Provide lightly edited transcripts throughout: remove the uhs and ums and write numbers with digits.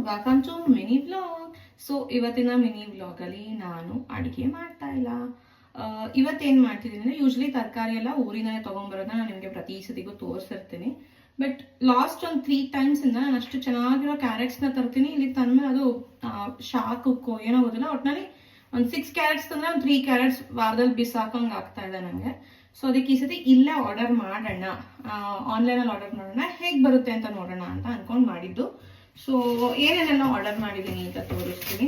Back to mini vlog. So ಇವತ್ತಿನ mini ವ್ಲಾಗಲ್ಲಿ ನಾನು ಅಡುಗೆ ಮಾಡ್ತಾ ಇಲ್ಲ. ಇವತ್ತೇನು ಮಾಡ್ತಿದ್ದೀನಿ ಅಂದರೆ ಯೂಶ್ವಲಿ ತರಕಾರಿ ಎಲ್ಲ ಊರಿನೇ ತೊಗೊಂಬರೋದನ್ನ ನಾನು ನಿಮಗೆ ಪ್ರತಿ ಸತಿಗೂ ತೋರಿಸಿರ್ತೀನಿ. ಬಟ್ ಲಾಸ್ಟ್ ಒಂದು 3 times ಇಂದ ನಾನು ಅಷ್ಟು ಚೆನ್ನಾಗಿರೋ ಕ್ಯಾರೆಟ್ಸ್ನ ತರ್ತೀನಿ. ಇಲ್ಲಿ ತಂದ್ಮೇಲೆ ಅದು ಶಾಖಕ್ಕೋ ಏನೋ ಗೊತ್ತಿಲ್ಲ, ಒಟ್ಟಿನಲ್ಲಿ ಒಂದು 6 ಕ್ಯಾರೆಟ್ಸ್ ತಂದರೆ ಒಂದು 3 ಕ್ಯಾರೆಟ್ಸ್ ವಾರದಲ್ಲಿ ಬಿಸಾಕಂಗೆ ಆಗ್ತಾ ಇದೆ ನನಗೆ. ಸೊ ಅದಕ್ಕೆ ಈ ಸತಿ ಇಲ್ಲೇ ಆರ್ಡರ್ ಮಾಡೋಣ, ಆನ್ಲೈನಲ್ಲಿ ಆರ್ಡರ್ ಮಾಡೋಣ, ಹೇಗೆ ಬರುತ್ತೆ ಅಂತ ನೋಡೋಣ ಅಂತ ಅಂದ್ಕೊಂಡು ಮಾಡಿದ್ದು. ಸೊ ಏನೇನೆಲ್ಲ ಆರ್ಡರ್ ಮಾಡಿದ್ದೀನಿ ಅಂತ ತೋರಿಸ್ತೀನಿ.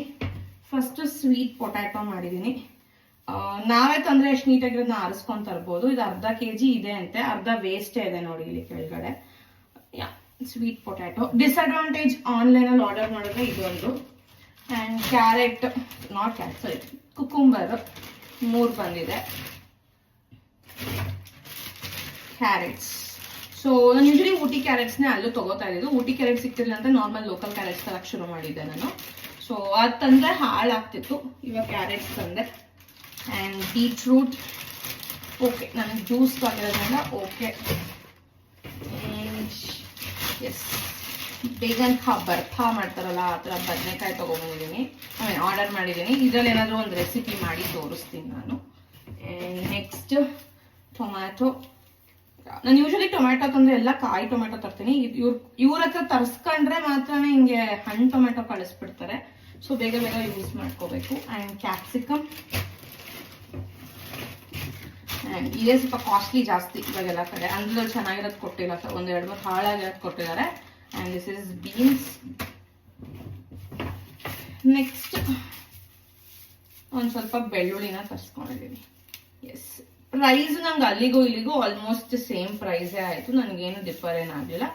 ಫಸ್ಟು ಸ್ವೀಟ್ ಪೊಟ್ಯಾಟೊ ಮಾಡಿದ್ದೀನಿ. ನಾವೇ ತಂದರೆ ಎಷ್ಟು ನೀಟಾಗಿರೋದನ್ನ ಆರಿಸ್ಕೊಂಡು ತರ್ಬೋದು. ಇದು ಅರ್ಧ kg ಇದೆ ಅಂತೆ, ಅರ್ಧ ವೇಸ್ಟೇ ಇದೆ ನೋಡಿ ಇಲ್ಲಿ ಕೆಳಗಡೆ. ಸ್ವೀಟ್ ಪೊಟ್ಯಾಟೊ ಡಿಸ್ಅಡ್ವಾಂಟೇಜ್ ಆನ್ಲೈನಲ್ಲಿ ಆರ್ಡರ್ ಮಾಡಿದ್ರೆ ಇದೊಂದು. And carrot, not carrot, sorry cucumber 3 ಬಂದಿದೆ. ಕ್ಯಾರೆಟ್ಸ್, ಸೊ ನಾನು ಯೂಶಲಿ ಊಟಿ ಕ್ಯಾರೆಟ್ಸ್ನೇ ಅಲ್ಲೂ ತೊಗೋತಾ ಇದ್ದಿದ್ದು. ಊಟಿ ಕ್ಯಾರೆಟ್ ಸಿಕ್ತಿಲ್ಲ ಅಂತ ನಾರ್ಮಲ್ ಲೋಕಲ್ ಕ್ಯಾರೆಟ್ಸ್ ತರಕ್ಕೆ ಶುರು ಮಾಡಿದ್ದೆ ನಾನು. ಸೊ ಅದು ತಂದರೆ ಹಾಳಾಗ್ತಿತ್ತು, ಇವಾಗ ಕ್ಯಾರೆಟ್ಸ್ ತಂದೆ. ಆ್ಯಂಡ್ ಬೀಟ್ರೂಟ್ ಓಕೆ, ನನಗೆ ಜ್ಯೂಸ್ ಆಗಿರೋದ್ರಿಂದ ಓಕೆ. ಎಸ್, ಬೇಗನ್ ಬರ್ತಾ ಮಾಡ್ತಾರಲ್ಲ ಆ ಥರ ಬದನೆಕಾಯಿ ತೊಗೊಂಬಂದಿದ್ದೀನಿ, ಆರ್ಡರ್ ಮಾಡಿದ್ದೀನಿ. ಇದರಲ್ಲಿ ಏನಾದರೂ ಒಂದು ರೆಸಿಪಿ ಮಾಡಿ ತೋರಿಸ್ತೀನಿ ನಾನು. Next tomato. ನಾನು ಯೂಶಲಿ ಟೊಮ್ಯಾಟೊ ತಂದರೆ ಎಲ್ಲ ಕಾಯಿ ಟೊಮ್ಯಾಟೊ ತರ್ತೀನಿ. ಇವ್ರ ಹತ್ರ ತರಿಸ್ಕೊಂಡ್ರೆ ಮಾತ್ರ ಹಿಂಗೆ ಹಣ್ಣು ಟೊಮ್ಯಾಟೊ ಕಳಿಸ್ಬಿಡ್ತಾರೆ. ಸೊ ಬೇಗ ಬೇಗ ಯೂಸ್ ಮಾಡ್ಕೋಬೇಕು. And capsicum. ಆ್ಯಂಡ್ ಇದೇ ಸ್ವಲ್ಪ ಕಾಸ್ಟ್ಲಿ ಜಾಸ್ತಿ ಇವಾಗೆಲ್ಲ ಕಡೆ. ಅಂದ್ರೆ ಚೆನ್ನಾಗಿರೋದು ಕೊಟ್ಟಿಲ್ಲ, 1-2 ಹಾಳಾಗಿರೋದು ಕೊಟ್ಟಿದ್ದಾರೆ. And this is beans. Next ಒಂದು ಸ್ವಲ್ಪ ಬೆಳ್ಳುಳ್ಳಿನ ತರಿಸ್ಕೊಂಡಿದ್ದೀನಿ. ಎಸ್, ಪ್ರೈಸ್ ನಂಗೆ ಅಲ್ಲಿಗೂ ಇಲ್ಲಿಗೂ ಆಲ್ಮೋಸ್ಟ್ ಸೇಮ್ ಪ್ರೈಸೇ ಆಯಿತು. ನನಗೇನು ಡಿಫರ್ ಏನಾಗಲಿಲ್ಲ.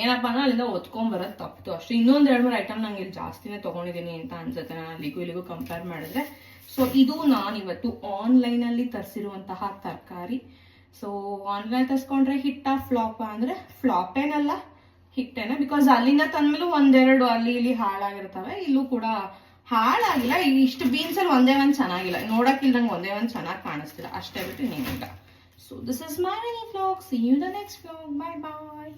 ಏನಪ್ಪ ಅಂದ್ರೆ ಅಲ್ಲಿಂದ ಒತ್ಕೊಂಬರೋದು ತಪ್ಪಿತು ಅಷ್ಟೇ. ಇನ್ನೊಂದು 2-3 ಐಟಮ್ ನಂಗೆ ಇಲ್ಲಿ ಜಾಸ್ತಿನೇ ತೊಗೊಂಡಿದ್ದೀನಿ ಅಂತ ಅನ್ಸುತ್ತೆ ನಾನು ಅಲ್ಲಿಗೂ ಇಲ್ಲಿಗೂ ಕಂಪೇರ್ ಮಾಡಿದ್ರೆ. ಸೊ ಇದು ನಾನಿವತ್ತು ಆನ್ಲೈನಲ್ಲಿ ತರಿಸಿರುವಂತಹ ತರಕಾರಿ. ಸೊ ಆನ್ಲೈನ್ ತರಿಸ್ಕೊಂಡ್ರೆ ಹಿಟ್ಟ ಫ್ಲಾಪ ಅಂದರೆ ಫ್ಲಾಪ್ ಏನಲ್ಲ, ಹಿಟ್ಟೇನೆ. ಬಿಕಾಸ್ ಅಲ್ಲಿಂದ ತಂದ್ಮೇಲೂ 1-2 ಅಲ್ಲಿ ಇಲ್ಲಿ ಹಾಳಾಗಿರ್ತವೆ. ಇಲ್ಲೂ ಕೂಡ ಹಾಳಾಗಿಲ್ಲ. ಇಷ್ಟು ಬೀನ್ಸಲ್ಲಿ ಒಂದೇ ಒಂದು ಚೆನ್ನಾಗಿಲ್ಲ, ನೋಡೋಕ್ಕಿಲ್ದಂಗೆ ಒಂದೇ ಒಂದು ಚೆನ್ನಾಗಿ ಕಾಣಿಸ್ತಿಲ್ಲ ಅಷ್ಟೇ ಬಿಟ್ಟು ಇನ್ನೇನಿಲ್ಲ. So this is my mini vlog. See you the next vlog. Bye bye.